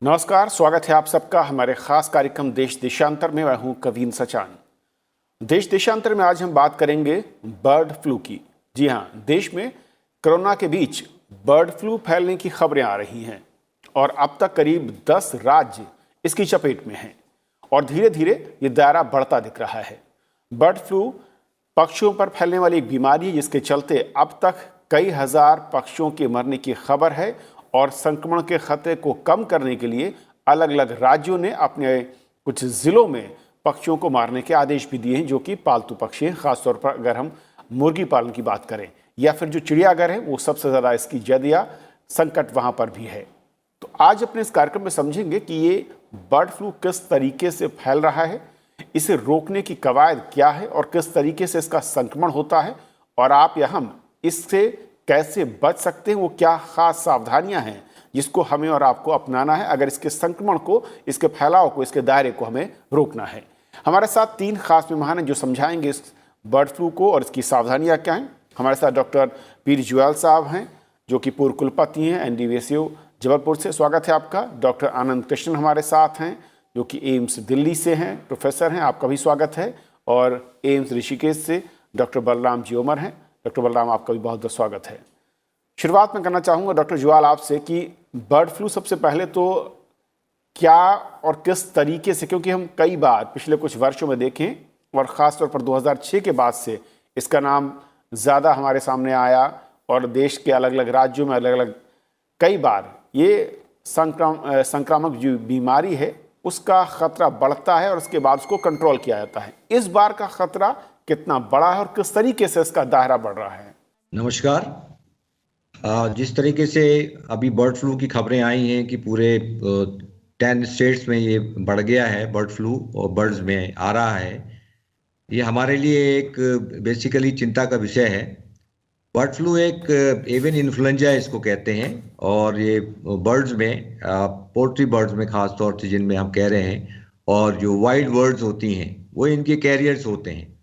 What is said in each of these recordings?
नमस्कार, स्वागत है आप सबका हमारे खास कार्यक्रम देश देशांतर में। मैं हूं कवीन सचान। देश देशांतर में आज हम बात करेंगे बर्ड फ्लू की। जी हां, देश में कोरोना के बीच बर्ड फ्लू फैलने की खबरें आ रही हैं और अब तक करीब 10 राज्य इसकी चपेट में हैं और धीरे धीरे ये दायरा बढ़ता दिख रहा है। बर्ड फ्लू पक्षियों पर फैलने वाली एक बीमारी है जिसके चलते अब तक कई हजार पक्षियों के मरने की खबर है और संक्रमण के खतरे को कम करने के लिए अलग अलग राज्यों ने अपने कुछ जिलों में पक्षियों को मारने के आदेश भी दिए हैं, जो कि पालतू पक्षी हैं। खासतौर पर अगर हम मुर्गी पालन की बात करें या फिर जो चिड़ियाघर है, वो सबसे ज़्यादा इसकी जद या संकट वहाँ पर भी है। तो आज अपने इस कार्यक्रम में समझेंगे कि ये बर्ड फ्लू किस तरीके से फैल रहा है, इसे रोकने की कवायद क्या है और किस तरीके से इसका संक्रमण होता है और आप या हम इससे कैसे बच सकते हैं, वो क्या खास सावधानियां हैं जिसको हमें और आपको अपनाना है अगर इसके संक्रमण को, इसके फैलाव को, इसके दायरे को हमें रोकना है। हमारे साथ 3 खास मेहमान हैं जो समझाएंगे इस बर्ड फ्लू को और इसकी सावधानियां क्या हैं। हमारे साथ डॉक्टर पीर जुएल साहब हैं जो कि पूर्व कुलपति हैं NDVSU जबलपुर से। स्वागत है आपका। डॉक्टर आनंद कृष्ण हमारे साथ हैं जो कि एम्स दिल्ली से हैं, प्रोफेसर हैं, आपका भी स्वागत है। और एम्स ऋषिकेश से डॉक्टर बलराम जियोमर हैं। डॉक्टर बलराम, आपका भी बहुत बहुत स्वागत है। शुरुआत में करना चाहूँगा डॉक्टर जुएल आपसे कि बर्ड फ्लू सबसे पहले तो क्या और किस तरीके से, क्योंकि हम कई बार पिछले कुछ वर्षों में देखें और ख़ासतौर पर 2006 के बाद से इसका नाम ज़्यादा हमारे सामने आया और देश के अलग अलग राज्यों में अलग अलग कई बार ये संक्रामक जो बीमारी है उसका ख़तरा बढ़ता है और उसके बाद उसको कंट्रोल किया जाता है। इस बार का ख़तरा कितना बड़ा है और किस तरीके से इसका दायरा बढ़ रहा है? नमस्कार। जिस तरीके से अभी बर्ड फ्लू की खबरें आई हैं कि पूरे 10 स्टेट्स में ये बढ़ गया है, बर्ड फ्लू और बर्ड्स में आ रहा है, ये हमारे लिए एक बेसिकली चिंता का विषय है। बर्ड फ्लू एक एवियन इन्फ्लुएंजा इसको कहते हैं और ये बर्ड्स में, पोल्ट्री बर्ड्स में खास तौर से जिनमें हम कह रहे हैं, और जो वाइल्ड बर्ड्स होती हैं वो इनके कैरियर्स होते हैं।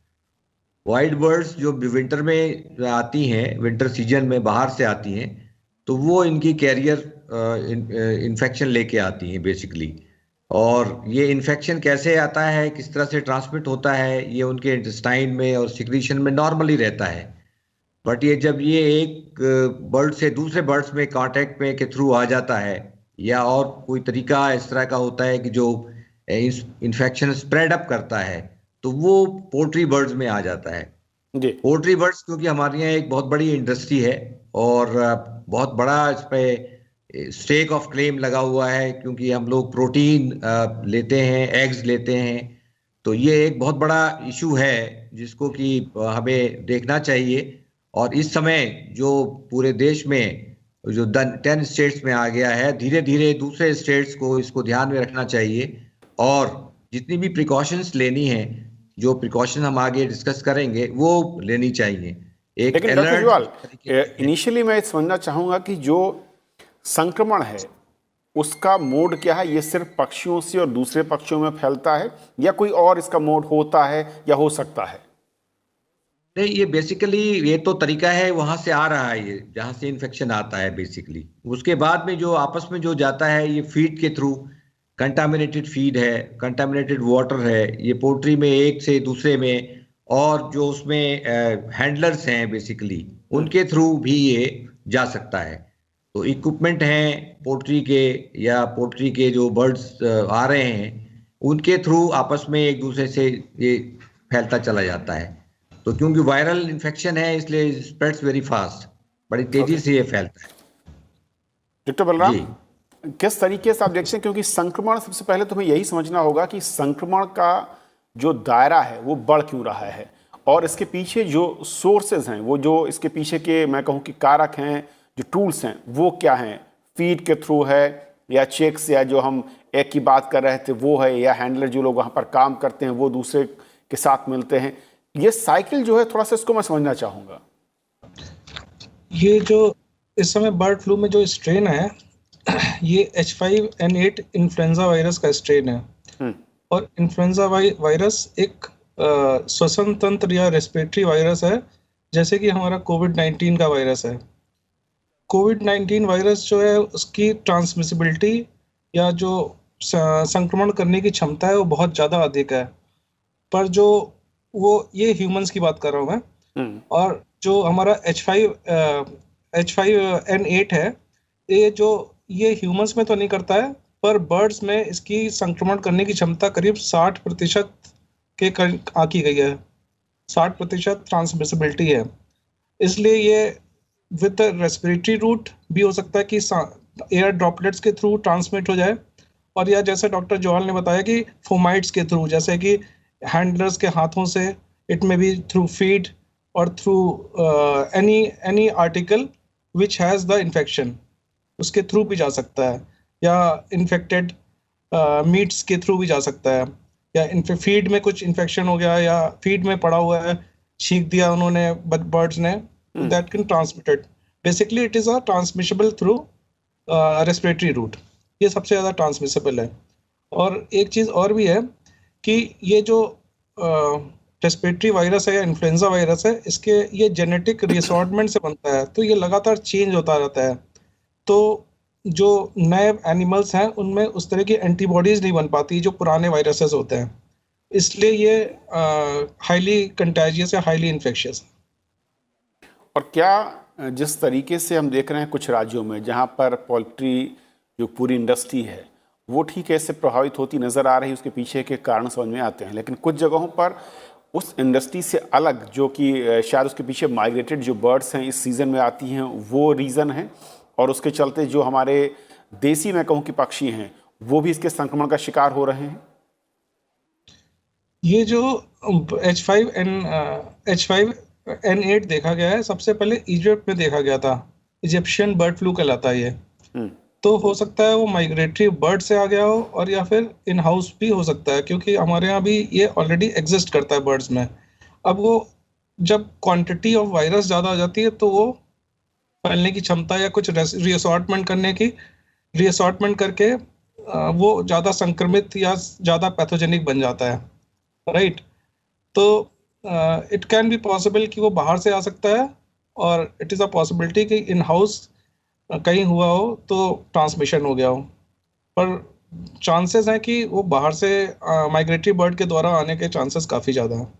वाइल्ड बर्ड्स जो विंटर में आती हैं, विंटर सीजन में बाहर से आती हैं, तो वो इनकी कैरियर इन्फेक्शन लेके आती हैं बेसिकली। और ये इन्फेक्शन कैसे आता है, किस तरह से ट्रांसमिट होता है, ये उनके इंटेस्टाइन में और सिक्रीशन में नॉर्मली रहता है। बट ये जब ये एक बर्ड से दूसरे बर्ड्स में कांटेक्ट में के थ्रू आ जाता है या और कोई तरीका इस तरह का होता है कि जो इन्फेक्शन स्प्रेड अप करता है, तो वो पोल्ट्री बर्ड्स में आ जाता है। पोल्ट्री बर्ड्स क्योंकि हमारे यहाँ एक बहुत बड़ी इंडस्ट्री है और बहुत बड़ा इस पे स्टेक ऑफ क्लेम लगा हुआ है, क्योंकि हम लोग प्रोटीन लेते हैं, एग्स लेते हैं, तो ये एक बहुत बड़ा इशू है जिसको कि हमें देखना चाहिए। और इस समय जो पूरे देश में जो 10 स्टेट्स में आ गया है, धीरे धीरे दूसरे स्टेट्स को इसको ध्यान में रखना चाहिए और जितनी भी प्रिकॉशंस लेनी है, जो प्रिकॉशन हम आगे डिस्कस करेंगे, वो लेनी चाहिए। एक लेकिन डॉक्टर जुएल, इनिशियली मैं समझना चाहूँगा कि जो संक्रमण है उसका मोड क्या है? ये सिर्फ पक्षियों से और दूसरे पक्षियों में फैलता है या कोई और इसका मोड होता है या हो सकता है? नहीं, ये बेसिकली ये तो तरीका है, वहां से आ रहा है, ये जहां से इन्फेक्शन आता है बेसिकली। उसके बाद में जो आपस में जो जाता है ये फीड के थ्रू, कंटामिनेटेड फीड है, कंटामिनेटेड वाटर है, ये पोल्ट्री में एक से दूसरे में, और जो उसमें हैंडलर्स हैं बेसिकली, उनके थ्रू भी ये जा सकता है। तो इक्विपमेंट हैं पोल्ट्री के या पोल्ट्री के जो बर्ड्स आ रहे हैं, उनके थ्रू आपस में एक दूसरे से ये फैलता चला जाता है। तो क्योंकि वायरल इन्फेक्शन है इसलिए स्प्रेड्स वेरी फास्ट, बड़ी तेजी से ये फैलता है। डॉक्टर बलराम, किस तरीके से आप देखते हैं, क्योंकि संक्रमण, सबसे पहले तुम्हें यही समझना होगा कि संक्रमण का जो दायरा है वो बढ़ क्यों रहा है और इसके पीछे जो सोर्सेज हैं, वो जो इसके पीछे के मैं कहूँ कि कारक हैं, जो टूल्स हैं, वो क्या हैं? फीड के थ्रू है या चेक्स, या जो हम एक की बात कर रहे थे वो है, या हैंडलर जो लोग वहाँ पर काम करते हैं वो दूसरे के साथ मिलते हैं? ये साइकिल जो है, थोड़ा सा इसको मैं समझना चाहूँगा। ये जो इस समय बर्ड फ्लू में जो स्ट्रेन है, ये H5N8 इन्फ्लुएंजा वायरस का स्ट्रेन है। और इन्फ्लुएंजा वायरस एक श्वसन तंत्र या रेस्पिरेटरी वायरस है, जैसे कि हमारा कोविड-19 का वायरस है। कोविड-19 वायरस जो है उसकी ट्रांसमिसिबिलिटी या जो संक्रमण करने की क्षमता है वो बहुत ज़्यादा अधिक है। पर जो वो ये ह्यूमंस की बात कर रहा हूँ मैं। और जो हमारा H5N8 है, ये ह्यूमंस में तो नहीं करता है, पर बर्ड्स में इसकी संक्रमण करने की क्षमता करीब 60% के आंकी गई है। 60% ट्रांसमिसिबिलिटी है। इसलिए ये विद रेस्पिरेटरी रूट भी हो सकता है कि एयर ड्रॉपलेट्स के थ्रू ट्रांसमिट हो जाए, और या जैसे डॉक्टर जोहल ने बताया कि फोमाइट्स के थ्रू, जैसे कि हैंडलर्स के हाथों से, इट में बी थ्रू फीड और through any article which has the infection, उसके थ्रू भी जा सकता है, या इन्फेक्टेड मीट्स के थ्रू भी जा सकता है, या फीड में कुछ इन्फेक्शन हो गया या फीड में पड़ा हुआ है, छींक दिया उन्होंने बर्ड्स ने, that can transmitted. Basically it is a transmissible through respiratory route. ये सबसे ज़्यादा ट्रांसमिसेबल है। और एक चीज़ और भी है कि ये जो रेस्पिरेटरी वायरस है या इन्फ्लुएंजा वायरस है, ये जेनेटिक रिसॉर्टमेंट से बनता है, तो ये लगातार चेंज होता रहता है। तो जो नए एनिमल्स हैं उनमें उस तरह की एंटीबॉडीज नहीं बन पाती जो पुराने वायरसेस होते हैं, इसलिए ये हाईली कंटेजियस या हाईली इन्फेक्शियस है। और क्या जिस तरीके से हम देख रहे हैं कुछ राज्यों में जहां पर पोल्ट्री जो पूरी इंडस्ट्री है वो ठीक है, इससे प्रभावित होती नज़र आ रही, उसके पीछे के कारण समझ में आते हैं, लेकिन कुछ जगहों पर उस इंडस्ट्री से अलग जो कि शायद उसके पीछे माइग्रेटेड जो बर्ड्स हैं इस सीज़न में आती हैं वो रीज़न है, और उसके चलते जो हमारे देसी मैं कहूँ कि पक्षी हैं वो भी इसके संक्रमण का शिकार हो रहे हैं। ये जो H5N8 देखा गया है, सबसे पहले इजिप्ट में देखा गया था। इजिप्शियन बर्ड फ्लू कहलाता है ये। तो हो सकता है वो माइग्रेटरी बर्ड से आ गया हो, और या फिर इन हाउस भी हो सकता है, क्योंकि हमारे यहाँ भी ये ऑलरेडी एग्जिस्ट करता है बर्ड्स में। अब वो जब क्वांटिटी ऑफ वायरस ज़्यादा हो जाती है तो वो फैलने की क्षमता या कुछ रीअसॉर्टमेंट करके वो ज़्यादा संक्रमित या ज़्यादा पैथोजेनिक बन जाता है, राइट। तो इट कैन बी पॉसिबल कि वो बाहर से आ सकता है, और इट इज़ अ पॉसिबिलिटी कि इन हाउस कहीं हुआ हो तो ट्रांसमिशन हो गया हो, पर चांसेस हैं कि वो बाहर से माइग्रेटरी बर्ड के द्वारा आने के चांसेस काफ़ी ज़्यादा हैं।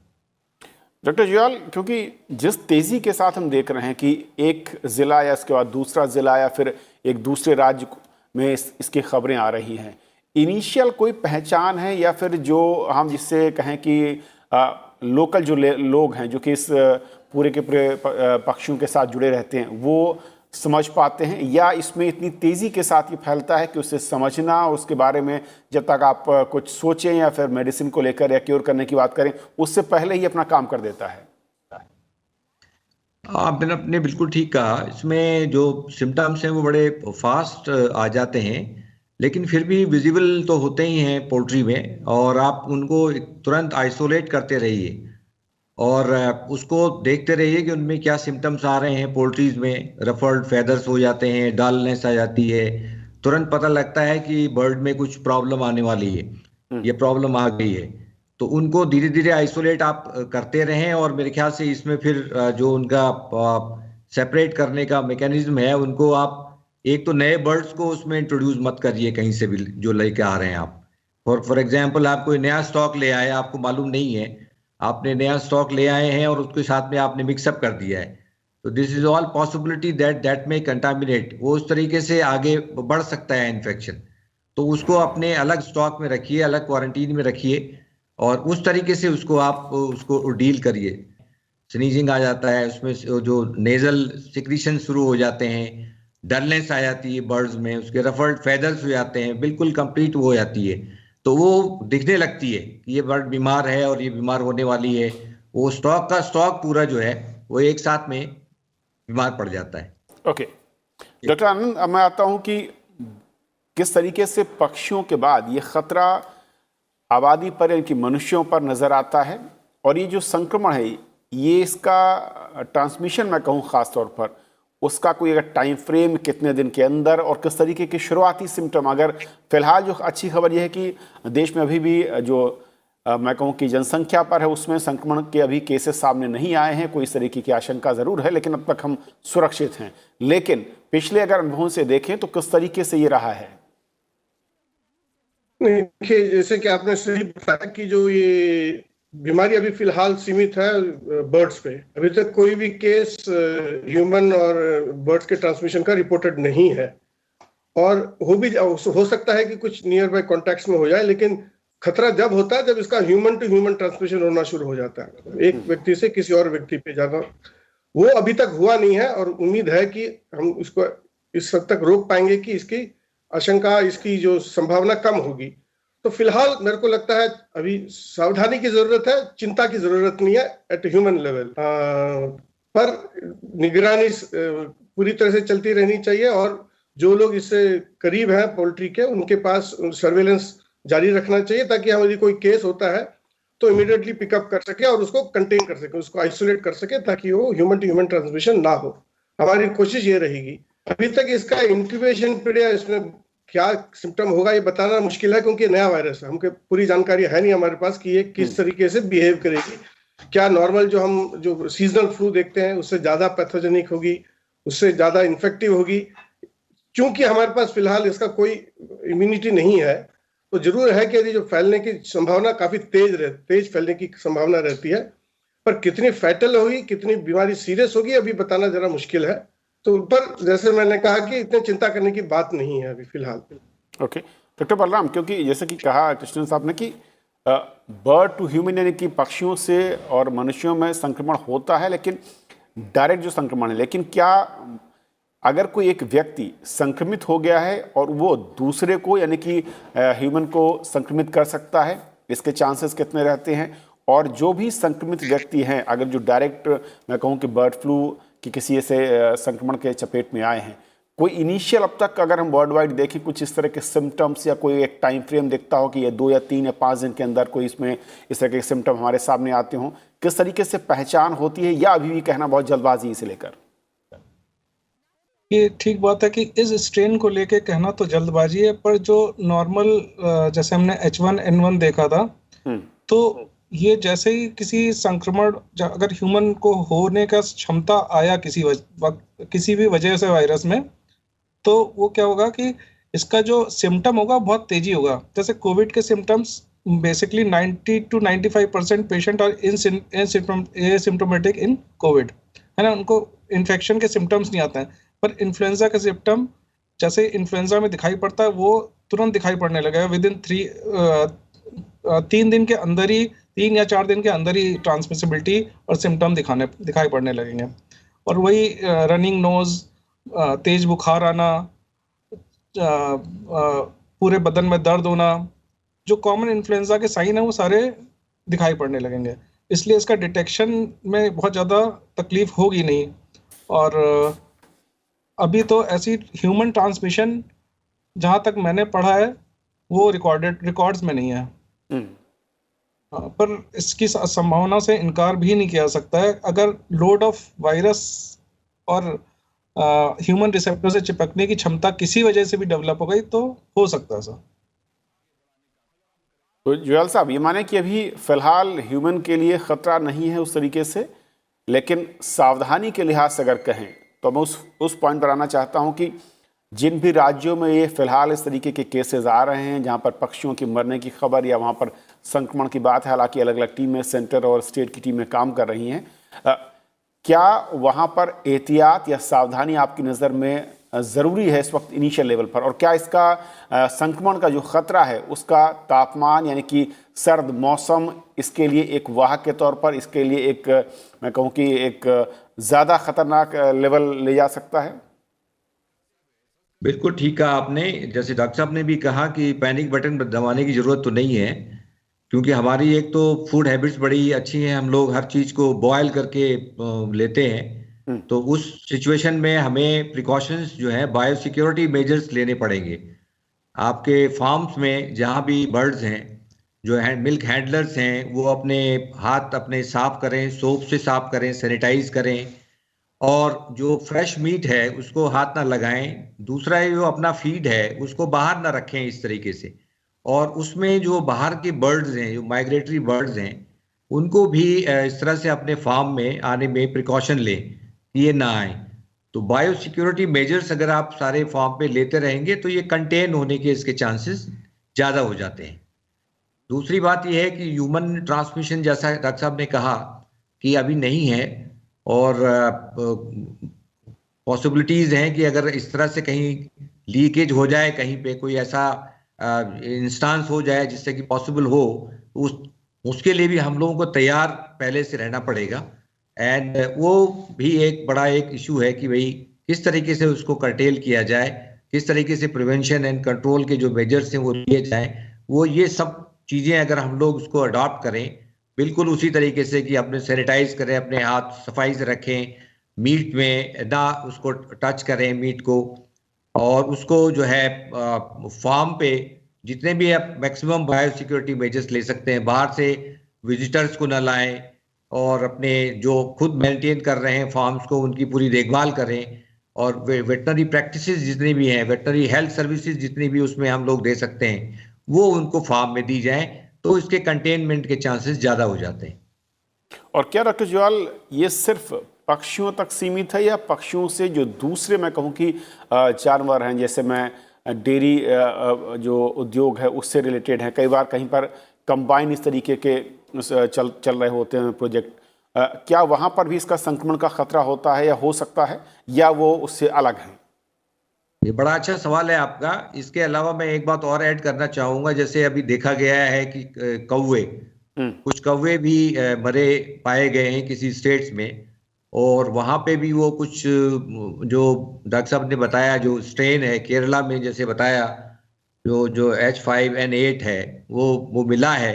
डॉक्टर जुयाल, क्योंकि जिस तेज़ी के साथ हम देख रहे हैं कि एक ज़िला या इसके बाद दूसरा ज़िला या फिर एक दूसरे राज्य में इसकी खबरें आ रही हैं, इनिशियल कोई पहचान है या फिर जो हम जिससे कहें कि लोकल जो लोग हैं जो कि इस पूरे के पूरे पक्षियों के साथ जुड़े रहते हैं वो समझ पाते हैं, या इसमें इतनी तेज़ी के साथ ये फैलता है कि उसे समझना, उसके बारे में जब तक आप कुछ सोचें या फिर मेडिसिन को लेकर या क्योर करने की बात करें उससे पहले ही अपना काम कर देता है? आपने बिल्कुल ठीक कहा। इसमें जो सिम्टम्स हैं वो बड़े फास्ट आ जाते हैं, लेकिन फिर भी विजिबल तो होते ही हैं पोल्ट्री में, और आप उनको तुरंत आइसोलेट करते रहिए और उसको देखते रहिए कि उनमें क्या सिम्टम्स आ रहे हैं। पोल्ट्रीज में रफल्ड फेदर्स हो जाते हैं, डलनेस आ जाती है, तुरंत पता लगता है कि बर्ड में कुछ प्रॉब्लम आने वाली है, ये प्रॉब्लम आ गई है। तो उनको धीरे धीरे आइसोलेट आप करते रहें, और मेरे ख्याल से इसमें फिर जो उनका सेपरेट करने का मैकेनिज्म है, उनको आप एक तो नए बर्ड्स को उसमें इंट्रोड्यूस मत करिए कहीं से भी जो लेके आ रहे हैं आप। फॉर एग्जाम्पल, आप कोई नया स्टॉक ले आए, आपको मालूम नहीं है, आपने नया स्टॉक ले आए हैं और उसके साथ में आपने मिक्सअप कर दिया है, तो this is all possibility that में कंटामिनेट, वो उस तरीके से आगे बढ़ सकता है इन्फेक्शन। तो उसको अपने अलग स्टॉक में रखिए, अलग क्वारंटीन में रखिए, और उस तरीके से उसको डील करिए। स्नीजिंग आ जाता है, उसमें जो नेजल सिक्रीशन शुरू हो जाते हैं, डलनेस आ जाती है बर्ड्स में, उसके रफल्ड फेदर्स हो जाते हैं, बिल्कुल कंप्लीट वो हो जाती है, तो वो दिखने लगती है कि ये बर्ड बीमार है और ये बीमार होने वाली है। वो स्टॉक पूरा जो है वो एक साथ में बीमार पड़ जाता है। ओके डॉक्टर आनंद, अब मैं आता हूं कि किस तरीके से पक्षियों के बाद ये खतरा आबादी पर यानी मनुष्यों पर नजर आता है, और ये जो संक्रमण है ये इसका ट्रांसमिशन मैं कहूँ खास तौर पर उसका कोई अगर टाइम फ्रेम कितने दिन के अंदर, और किस तरीके के शुरुआती सिम्टम, अगर फिलहाल जो अच्छी खबर यह है कि देश में अभी भी जो मैं कहूँ कि जनसंख्या पर है उसमें संक्रमण के अभी केसेस सामने नहीं आए हैं, कोई इस तरीके की आशंका ज़रूर है लेकिन अब तक हम सुरक्षित हैं, लेकिन पिछले अगर अनुभवों से देखें तो किस तरीके से ये रहा है? नहीं, देखिए जैसे कि आपने सही बताया कि जो ये बीमारी अभी फिलहाल सीमित है बर्ड्स पे, अभी तक कोई भी केस ह्यूमन और बर्ड्स के ट्रांसमिशन का रिपोर्टेड नहीं है। और हो सकता है कि कुछ नियर बाय कॉन्टैक्ट्स में हो जाए, लेकिन खतरा जब होता है जब इसका ह्यूमन टू ह्यूमन ट्रांसमिशन होना शुरू हो जाता है, एक व्यक्ति से किसी और व्यक्ति पे जाना। वो अभी तक हुआ नहीं है और उम्मीद है कि हम इसको इस हद तक रोक पाएंगे कि इसकी आशंका, इसकी जो संभावना कम होगी। तो फिलहाल मेरे को लगता है अभी सावधानी की जरूरत है, चिंता की जरूरत नहीं है एट ह्यूमन लेवल, पर निगरानी पूरी तरह से चलती रहनी चाहिए। और जो लोग इससे करीब हैं पोल्ट्री के, उनके पास सर्वेलेंस जारी रखना चाहिए, ताकि हमारी कोई केस होता है तो इमीडिएटली पिकअप कर सके और उसको कंटेन कर सके, उसको आइसोलेट कर सके, ताकि वो ह्यूमन टू ह्यूमन ट्रांसमिशन ना हो। हमारी कोशिश ये रहेगी। अभी तक इसका इंक्यूबेशन पीरियड, इसमें क्या सिम्टम होगा ये बताना मुश्किल है, क्योंकि नया वायरस है, हमको पूरी जानकारी है नहीं हमारे पास कि ये किस तरीके से बिहेव करेगी। क्या नॉर्मल जो सीजनल फ्लू देखते हैं उससे ज्यादा पैथोजेनिक होगी, उससे ज्यादा इन्फेक्टिव होगी। क्योंकि हमारे पास फिलहाल इसका कोई इम्यूनिटी नहीं है, तो जरूर है कि जो फैलने की संभावना काफी तेज फैलने की संभावना रहती है, पर कितनी फैटल होगी, कितनी बीमारी सीरियस होगी, अभी बताना जरा मुश्किल है। तो पर जैसे मैंने कहा कि इतने चिंता करने की बात नहीं है अभी फिलहाल। ओके डॉक्टर बलराम, क्योंकि जैसे कि कहा कृष्णन साहब ने कि बर्ड टू ह्यूमन यानी कि पक्षियों से और मनुष्यों में संक्रमण होता है, लेकिन डायरेक्ट जो संक्रमण है, लेकिन क्या अगर कोई एक व्यक्ति संक्रमित हो गया है और वो दूसरे को यानी कि ह्यूमन को संक्रमित कर सकता है, इसके चांसेस कितने रहते हैं? और जो भी संक्रमित व्यक्ति हैं, अगर जो डायरेक्ट मैं कहूँ कि बर्ड फ्लू कि किसी ऐसे संक्रमण के चपेट में आए हैं, कोई इनिशियल अब तक अगर हम वर्ल्ड वाइड देखें कुछ इस तरह के सिम्टम्स या कोई एक टाइम फ्रेम दिखता हो कि ये 2 या 3 या 5 दिन के अंदर कोई इसमें इस तरह के सिम्टम हमारे सामने आते हों, किस तरीके से पहचान होती है, या अभी भी कहना बहुत जल्दबाजी इसे लेकर? ये ठीक बात है कि इस स्ट्रेन को लेके कहना तो जल्दबाजी है, पर जो नॉर्मल जैसे हमने H1N1 देखा था, तो ये जैसे ही किसी संक्रमण अगर ह्यूमन को होने का क्षमता आया किसी भी वजह से वायरस में, तो वो क्या होगा कि इसका जो सिम्टम होगा बहुत तेजी होगा। जैसे कोविड के symptoms basically 90 to 95% patient are asymptomatic in Covid, है ना, उनको इन्फेक्शन के सिम्टम्स नहीं आते हैं। पर इन्फ्लुएंजा का सिम्टम जैसे इन्फ्लुएंजा में दिखाई पड़ता है, वो तुरंत दिखाई पड़ने लगेगा। विद इन 3 दिन के अंदर ही, 3 या 4 दिन के अंदर ही ट्रांसमिसिबिलिटी और सिम्टम दिखाई पड़ने लगेंगे। और वही रनिंग नोज, तेज बुखार आना, पूरे बदन में दर्द होना, जो कॉमन इन्फ्लुएंजा के साइन है वो सारे दिखाई पड़ने लगेंगे। इसलिए इसका डिटेक्शन में बहुत ज़्यादा तकलीफ होगी नहीं। और अभी तो ऐसी ह्यूमन ट्रांसमिशन जहाँ तक मैंने पढ़ा है वो रिकॉर्ड्स में नहीं है। पर इसकी संभावना से इनकार भी नहीं किया जा सकता है। अगर लोड ऑफ वायरस और ह्यूमन रिसेप्टर से चिपकने की क्षमता किसी वजह से भी डेवलप हो गई तो हो सकता है सर। तो जुएल साहब, ये माने कि अभी फिलहाल ह्यूमन के लिए खतरा नहीं है उस तरीके से, लेकिन सावधानी के लिहाज से अगर कहें तो मैं उस पॉइंट पर आना चाहता हूं कि जिन भी राज्यों में ये फिलहाल इस तरीके के केसेस आ रहे हैं, जहां पर पक्षियों की मरने की खबर या वहां पर संक्रमण की बात है, हालांकि अलग अलग टीमें, सेंटर और स्टेट की टीमें काम कर रही हैं, क्या वहां पर एहतियात या सावधानी आपकी नज़र में ज़रूरी है इस वक्त इनिशियल लेवल पर? और क्या इसका संक्रमण का जो ख़तरा है उसका तापमान यानी कि सर्द मौसम इसके लिए एक वाहक के तौर पर, इसके लिए एक मैं कहूँ कि एक ज़्यादा ख़तरनाक लेवल ले जा सकता है? बिल्कुल ठीक कहा आपने। जैसे डॉक्टर साहब ने भी कहा कि पैनिक बटन दबाने की ज़रूरत तो नहीं है, क्योंकि हमारी एक तो फूड हैबिट्स बड़ी अच्छी हैं, हम लोग हर चीज़ को बॉयल करके लेते हैं। तो उस सिचुएशन में हमें प्रिकॉशंस जो है, बायो सिक्योरिटी मेजर्स लेने पड़ेंगे। आपके फार्म्स में जहाँ भी बर्ड्स हैं, जो मिल्क हैंडलर्स हैं, वो अपने हाथ अपने साफ करें, सोप से साफ करें, सैनिटाइज करें, और जो फ्रेश मीट है उसको हाथ ना लगाएं। दूसरा जो अपना फीड है उसको बाहर ना रखें इस तरीके से। और उसमें जो बाहर के बर्ड्स हैं, जो माइग्रेटरी बर्ड्स हैं, उनको भी इस तरह से अपने फार्म में आने में प्रिकॉशन लें, ये ना आए। तो बायो सिक्योरिटी मेजर्स अगर आप सारे फार्म पे लेते रहेंगे तो ये कंटेन होने के इसके चांसेस ज़्यादा हो जाते हैं। दूसरी बात यह है कि ह्यूमन ट्रांसमिशन, जैसा डॉक्टर साहब ने कहा कि अभी नहीं है, और पॉसिबिलिटीज़ हैं कि अगर इस तरह से कहीं लीकेज हो जाए, कहीं पे कोई ऐसा इंस्टांस हो जाए जिससे कि पॉसिबल हो, तो उसके लिए भी हम लोगों को तैयार पहले से रहना पड़ेगा। एंड वो भी एक बड़ा एक इशू है कि भाई किस तरीके से उसको कर्टेल किया जाए, किस तरीके से प्रिवेंशन एंड कंट्रोल के जो मेजर्स हैं वो लिए जाएं। वो ये सब चीज़ें अगर हम लोग उसको अडॉप्ट करें बिल्कुल उसी तरीके से कि अपने सैनिटाइज करें, अपने हाथ सफाई से रखें, मीट में ना उसको टच करें मीट को, और उसको जो है फार्म पे जितने भी आप मैक्सिमम बायो सिक्योरिटी मेजर्स ले सकते हैं, बाहर से विजिटर्स को न लाएं, और अपने जो खुद मेंटेन कर रहे हैं फार्म्स को उनकी पूरी देखभाल करें, और वेटनरी प्रैक्टिसेस जितनी भी हैं, वेटनरी हेल्थ सर्विसेज जितनी भी उसमें हम लोग दे सकते हैं वो उनको फार्म में दी जाए, तो इसके कंटेनमेंट के चांसेस ज़्यादा हो जाते हैं। और क्या डॉक्टर जुआल ये सिर्फ पक्षियों तक सीमित है, या पक्षियों से जो दूसरे मैं कहूँ कि जानवर हैं, जैसे मैं डेयरी जो उद्योग है उससे रिलेटेड है, कई बार कहीं पर कंबाइन इस तरीके के चल रहे होते हैं प्रोजेक्ट, क्या वहाँ पर भी इसका संक्रमण का खतरा होता है या हो सकता है, या वो उससे अलग है? ये बड़ा अच्छा सवाल है आपका। इसके अलावा मैं एक बात और ऐड करना चाहूंगा, जैसे अभी देखा गया है कि कौवे, कुछ कौवे भी मरे पाए गए हैं किसी स्टेट्स में, और वहां पे भी वो कुछ जो डॉक्टर साहब ने बताया जो स्ट्रेन है केरला में, जैसे बताया जो H5N8 है वो मिला है,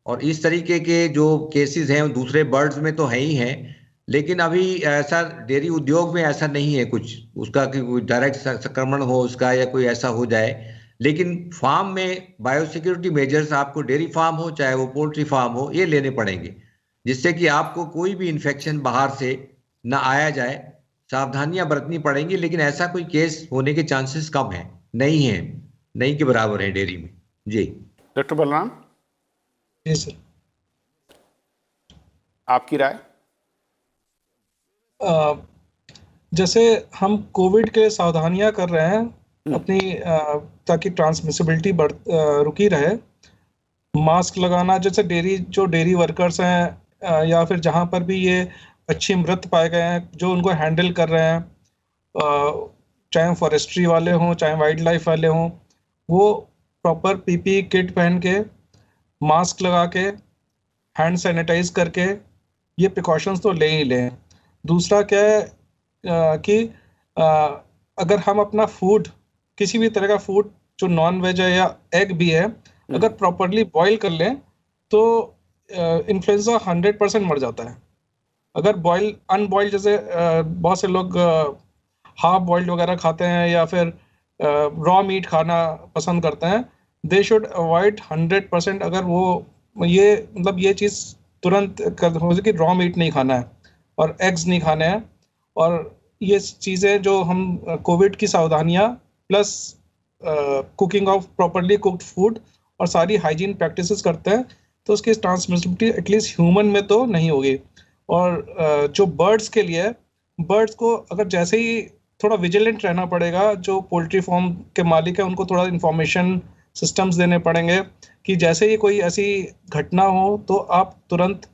और इस तरीके के जो केसेस हैं दूसरे बर्ड्स में तो है ही हैं, लेकिन अभी ऐसा डेयरी उद्योग में ऐसा नहीं है कुछ उसका कि कोई डायरेक्ट संक्रमण हो उसका या कोई ऐसा हो जाए। लेकिन फार्म में बायोसिक्योरिटी मेजर्स आपको डेयरी फार्म हो चाहे वो पोल्ट्री फार्म हो ये लेने पड़ेंगे, जिससे कि आपको कोई भी इन्फेक्शन बाहर से ना आया जाए। सावधानियां बरतनी पड़ेंगी, लेकिन ऐसा कोई केस होने के चांसेस कम है, नहीं है, नहीं के बराबर है डेयरी में। जी डॉक्टर बलराम, जी सर। आपकी राय? जैसे हम कोविड के सावधानियां कर रहे हैं अपनी, ताकि ट्रांसमिसिबिलिटी रुकी रहे, मास्क लगाना, जैसे डेयरी वर्कर्स हैं या फिर जहां पर भी ये अच्छी मृत पाए गए हैं जो उनको हैंडल कर रहे हैं, चाहे फॉरेस्ट्री वाले हों चाहे वाइल्ड लाइफ वाले हों, वो प्रॉपर पीपी किट पहन के, मास्क लगा के, हैंड सैनिटाइज करके ये प्रिकॉशंस तो ले ही लें। दूसरा क्या है कि अगर हम अपना फूड, किसी भी तरह का फूड जो नॉन वेज है या एग भी है, अगर प्रॉपरली बॉईल कर लें तो इन्फ्लुएंजा 100% मर जाता है। अगर अनबॉइल्ड, जैसे बहुत से लोग हाफ बॉइल्ड वगैरह खाते हैं या फिर रॉ मीट खाना पसंद करते हैं, दे शुड अवॉइड 100%। अगर वो ये मतलब ये चीज़ तुरंत हो कि रॉ मीट नहीं खाना है और एग्स नहीं खाने हैं, और ये चीज़ें जो हम कोविड की सावधानियाँ plus cooking of properly cooked food और सारी हाइजीन प्रैक्टिसेस करते हैं, तो उसकी ट्रांसमिसिबिलिटी एटलीस्ट ह्यूमन में तो नहीं होगी। और जो बर्ड्स के लिए, बर्ड्स को अगर जैसे ही थोड़ा विजिलेंट रहना पड़ेगा, जो पोल्ट्री फार्म के मालिक है उनको थोड़ा इंफॉर्मेशन सिस्टम्स देने पड़ेंगे कि जैसे ही कोई ऐसी घटना हो तो आप तुरंत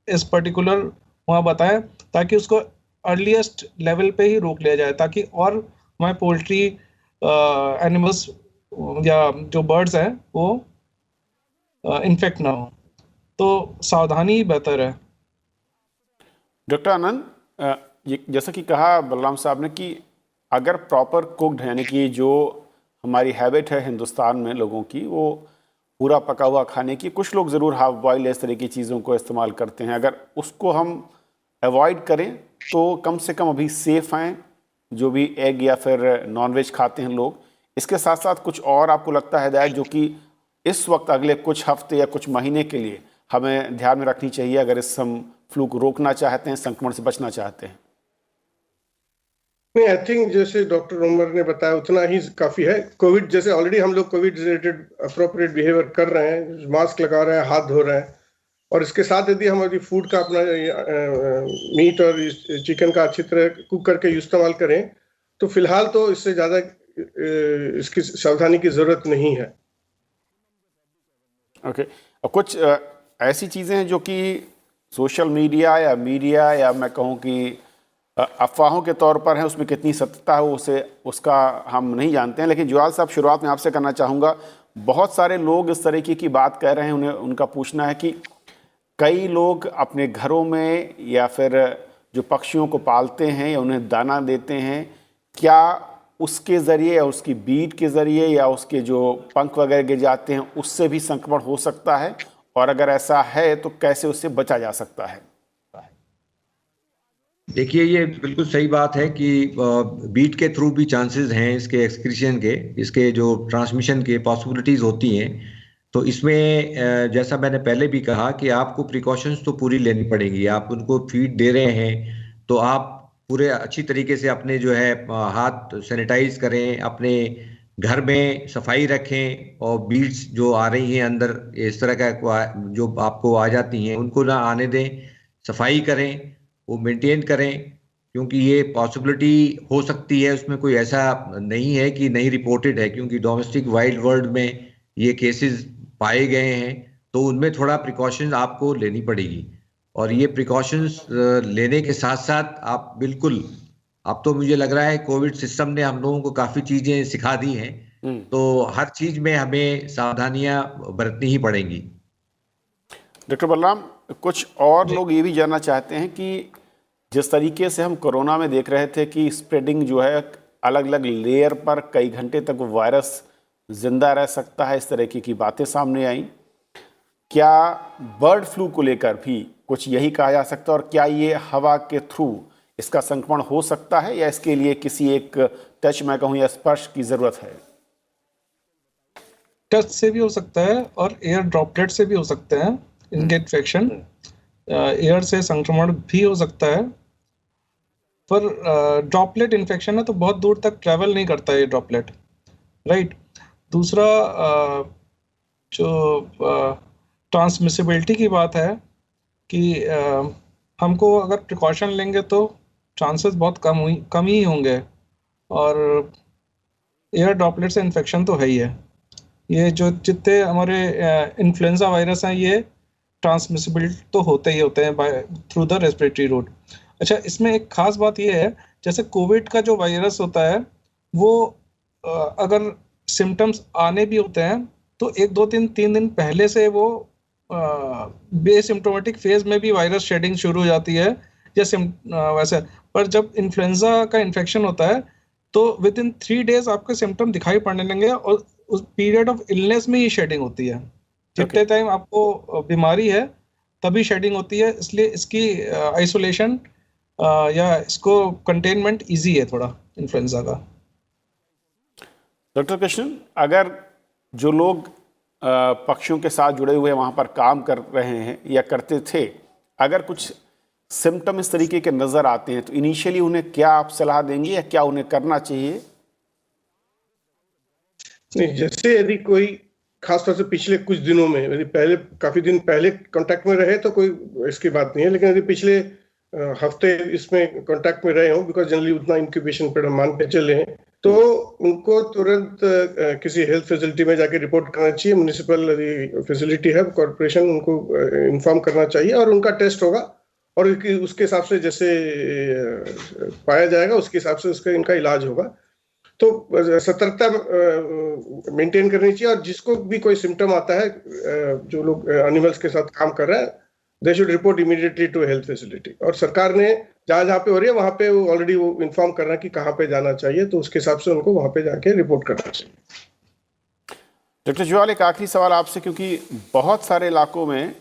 इस पर्टिकुलर वहाँ बताएं, ताकि उसको अर्लीस्ट लेवल पे ही रोक लिया जाए, ताकि और हमारे पोल्ट्री एनिमल्स या जो बर्ड्स हैं वो इन्फेक्ट ना हो। तो सावधानी ही बेहतर है। डॉक्टर आनंद, जैसा कि कहा बलराम साहब ने कि अगर प्रॉपर कुक्ड है, यानी कि जो हमारी हैबिट है हिंदुस्तान में लोगों की, वो पूरा पका हुआ खाने की, कुछ लोग ज़रूर हाफ बॉयल इस तरह की चीज़ों को इस्तेमाल करते हैं, अगर उसको हम अवॉइड करें तो कम से कम अभी सेफ़ हैं जो भी एग या फिर नॉनवेज खाते हैं लोग। इसके साथ साथ कुछ और आपको लगता है हिदायत जो कि इस वक्त अगले कुछ हफ्ते या कुछ महीने के लिए हमें ध्यान में रखनी चाहिए अगर इस फ्लू को रोकना चाहते हैं, संक्रमण से बचना चाहते हैं? नहीं, आई थिंक जैसे डॉक्टर उमर ने बताया उतना ही काफी है। कोविड जैसे ऑलरेडी हम लोग कोविड रिलेटेड अप्रोप्रिएट बिहेवियर कर रहे हैं, मास्क लगा रहे हैं, हाथ धो रहे हैं, और इसके साथ यदि हमारी फूड का अपना मीट और चिकन का अच्छी तरह कुक करके इस्तेमाल करें तो फिलहाल तो इससे ज्यादा इसकी सावधानी की जरूरत नहीं है। ओके। और कुछ ऐसी चीज़ें हैं जो कि सोशल मीडिया या मैं कहूँ कि अफवाहों के तौर पर है, उसमें कितनी सत्यता है उसका हम नहीं जानते हैं। लेकिन जुआल साहब, शुरुआत में आपसे करना चाहूँगा, बहुत सारे लोग इस तरीके की बात कह रहे हैं, उनका पूछना है कि कई लोग अपने घरों में या फिर जो पक्षियों को पालते हैं या उन्हें दाना देते हैं, क्या उसके ज़रिए या उसकी बीट के ज़रिए या उसके जो पंख वगैरह गिर जाते हैं उससे भी संक्रमण हो सकता है? और अगर ऐसा है तो कैसे उससे बचा जा सकता है? देखिए, ये बिल्कुल सही बात है कि बीट के थ्रू भी चांसेस हैं इसके एक्सक्रीशन के, इसके जो ट्रांसमिशन के पॉसिबिलिटीज होती हैं। तो इसमें जैसा मैंने पहले भी कहा कि आपको प्रिकॉशंस तो पूरी लेनी पड़ेगी। आप उनको फीड दे रहे हैं तो आप पूरे अच्छी तरीके से अपने जो है हाथ सैनिटाइज करें, अपने घर में सफाई रखें, और बीट्स जो आ रही हैं अंदर इस तरह का जो आपको आ जाती हैं उनको ना आने दें, सफाई करें, वो मेंटेन करें, क्योंकि ये पॉसिबिलिटी हो सकती है। उसमें कोई ऐसा नहीं है कि नहीं रिपोर्टेड है, क्योंकि डोमेस्टिक वाइल्ड वर्ल्ड में ये केसेस पाए गए हैं, तो उनमें थोड़ा प्रिकॉशंस आपको लेनी पड़ेगी। और ये प्रिकॉशंस लेने के साथ साथ आप बिल्कुल, अब तो मुझे लग रहा है कोविड सिस्टम ने हम लोगों को काफी चीजें सिखा दी हैं, तो हर चीज में हमें सावधानियां बरतनी ही पड़ेंगी। डॉक्टर बलराम, कुछ और लोग ये भी जानना चाहते हैं कि जिस तरीके से हम कोरोना में देख रहे थे कि स्प्रेडिंग जो है अलग अलग लेयर पर कई घंटे तक वो वायरस जिंदा रह सकता है, इस तरह की बातें सामने आई, क्या बर्ड फ्लू को लेकर भी कुछ यही कहा जा सकता है? और क्या ये हवा के थ्रू इसका संक्रमण हो सकता है या इसके लिए किसी एक टच, मैं कहूँ, या स्पर्श की जरूरत है? टच से भी हो सकता है और एयर ड्रॉपलेट से भी हो सकते हैं इनके इन्फेक्शन। एयर से संक्रमण भी हो सकता है, पर ड्रॉपलेट इन्फेक्शन है तो बहुत दूर तक ट्रैवल नहीं करता ये ड्रॉपलेट, राइट। दूसरा जो ट्रांसमिसिबिलिटी की बात है कि हमको अगर प्रिकॉशन लेंगे तो चांसेस बहुत कम ही होंगे, और एयर ड्रॉपलेट से इन्फेक्शन तो है ही है। ये जो जितने हमारे इन्फ्लुएंजा वायरस हैं ये ट्रांसमिसिबल तो होते ही होते हैं थ्रू द रेस्पिरेटरी रूट। अच्छा, इसमें एक खास बात ये है, जैसे कोविड का जो वायरस होता है वो अगर सिम्टम्स आने भी होते हैं तो 1-2-3 दिन पहले से वो बेसिम्टोमेटिक फेज में भी वायरस शेडिंग शुरू हो जाती है वैसे। पर जब इन्फ्लुएंजा का इन्फेक्शन होता है तो विद इन 3 डेज आपके सिम्टम दिखाई पड़ने लगेंगे, और उस पीरियड ऑफ इलनेस में ही शेडिंग होती है। जितने टाइम आपको बीमारी है तभी शेडिंग होती है, इसलिए इसकी आइसोलेशन या इसको कंटेनमेंट इजी है थोड़ा इन्फ्लुएंजा का। डॉक्टर कृष्णन, अगर जो लोग पक्षियों के साथ जुड़े हुए वहाँ पर काम कर रहे हैं या करते थे, अगर कुछ सिम्टम इस तरीके के नज़र आते हैं तो इनिशियली उन्हें क्या आप सलाह देंगे या क्या उन्हें करना चाहिए? नहीं, जैसे यदि कोई खासतौर से पिछले कुछ दिनों में, यदि पहले काफी दिन पहले कांटेक्ट में रहे तो कोई इसकी बात नहीं है, लेकिन यदि पिछले हफ्ते इसमें कांटेक्ट में रहे हो, बिकॉज जनरली उतना इंक्यूबेशन पीरियड मान के चले हैं, तो उनको तुरंत किसी हेल्थ फैसिलिटी में जाके रिपोर्ट करना चाहिए। म्युनिसिपल यदि फैसिलिटी है, कॉर्पोरेशन, उनको इन्फॉर्म करना चाहिए और उनका टेस्ट होगा, और उसके हिसाब से जैसे पाया जाएगा उसके हिसाब से उसका इनका इलाज होगा। तो सतर्कता मेंटेन करनी चाहिए, और जिसको भी कोई सिम्टम आता है, जो लोग एनिमल्स के साथ काम कर रहे हैं, they should report immediately to health facility. और सरकार ने जहां पे हो रही है वहां पे वो ऑलरेडी वो इन्फॉर्म करना कि कहाँ पे जाना चाहिए, तो उसके हिसाब से उनको वहां पे जाके रिपोर्ट करना चाहिए। डॉक्टर जुआल, एक आखिरी सवाल आपसे, क्योंकि बहुत सारे इलाकों में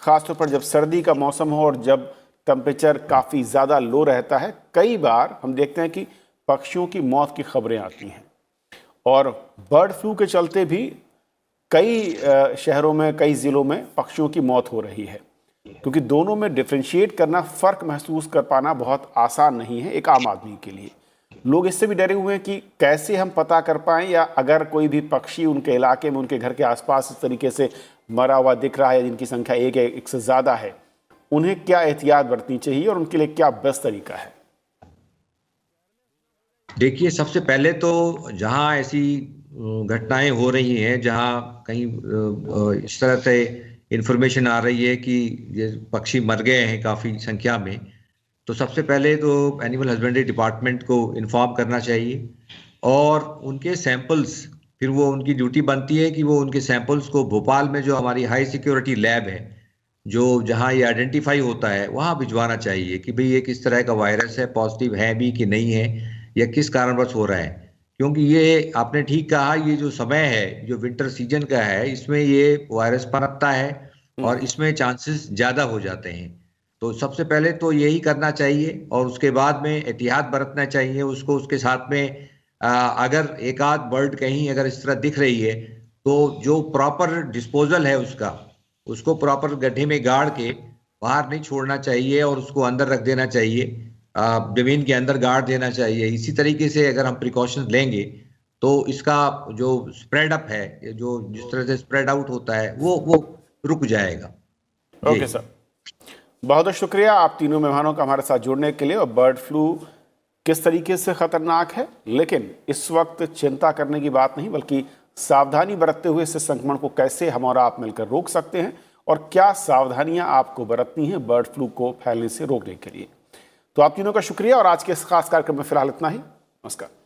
खासतौर पर जब सर्दी का मौसम हो और जब टेम्परेचर काफ़ी ज़्यादा लो रहता है, कई बार हम देखते हैं कि पक्षियों की मौत की खबरें आती हैं, और बर्ड फ्लू के चलते भी कई शहरों में, कई ज़िलों में पक्षियों की मौत हो रही है। क्योंकि दोनों में डिफ्रेंशिएट करना, फ़र्क महसूस कर पाना बहुत आसान नहीं है एक आम आदमी के लिए। लोग इससे भी डरे हुए हैं कि कैसे हम पता कर पाएं, या अगर कोई भी पक्षी उनके इलाके में, उनके घर के आसपास इस तरीके से मरा हुआ दिख रहा है, जिनकी संख्या एक से ज़्यादा है, उन्हें क्या एहतियात बरतनी चाहिए और उनके लिए क्या बेस्ट तरीका है? देखिए, सबसे पहले तो जहां ऐसी घटनाएं हो रही हैं जहां कहीं इस तरह से इंफॉर्मेशन आ रही है कि ये पक्षी मर गए हैं काफी संख्या में, तो सबसे पहले तो एनिमल हस्बेंड्री डिपार्टमेंट को इन्फॉर्म करना चाहिए और उनके सैंपल्स, फिर वो उनकी ड्यूटी बनती है कि वो उनके सैंपल्स को भोपाल में जो हमारी हाई सिक्योरिटी लैब है, जो जहां ये आइडेंटिफाई होता है, वहां भिजवाना चाहिए कि भाई ये किस तरह का वायरस है, पॉजिटिव है भी कि नहीं है, या किस कारणवश हो रहा है। क्योंकि ये आपने ठीक कहा, ये जो समय है जो विंटर सीजन का है, इसमें ये वायरस पनपता है और इसमें चांसेस ज्यादा हो जाते हैं। तो सबसे पहले तो यही करना चाहिए और उसके बाद में एहतियात बरतना चाहिए उसको। उसके साथ में अगर एक आध बर्ड कहीं अगर इस तरह दिख रही है तो जो प्रॉपर डिस्पोजल है उसका, उसको प्रॉपर गड्ढे में गाड़ के बाहर नहीं छोड़ना चाहिए और उसको अंदर रख देना चाहिए, जमीन के अंदर गाड़ देना चाहिए। इसी तरीके से अगर हम प्रिकॉशन लेंगे तो इसका जो स्प्रेड अप है, जो जिस तरह से स्प्रेड आउट होता है, वो रुक जाएगा। ओके सर, बहुत बहुत शुक्रिया आप तीनों मेहमानों का हमारे साथ जुड़ने के लिए। और बर्ड फ्लू किस तरीके से खतरनाक है, लेकिन इस वक्त चिंता करने की बात नहीं, बल्कि सावधानी बरतते हुए इस संक्रमण को कैसे हम और आप मिलकर रोक सकते हैं और क्या सावधानियां आपको बरतनी हैं बर्ड फ्लू को फैलने से रोकने के लिए। तो आप तीनों का शुक्रिया और आज के इस खास कार्यक्रम में फिलहाल इतना ही। नमस्कार।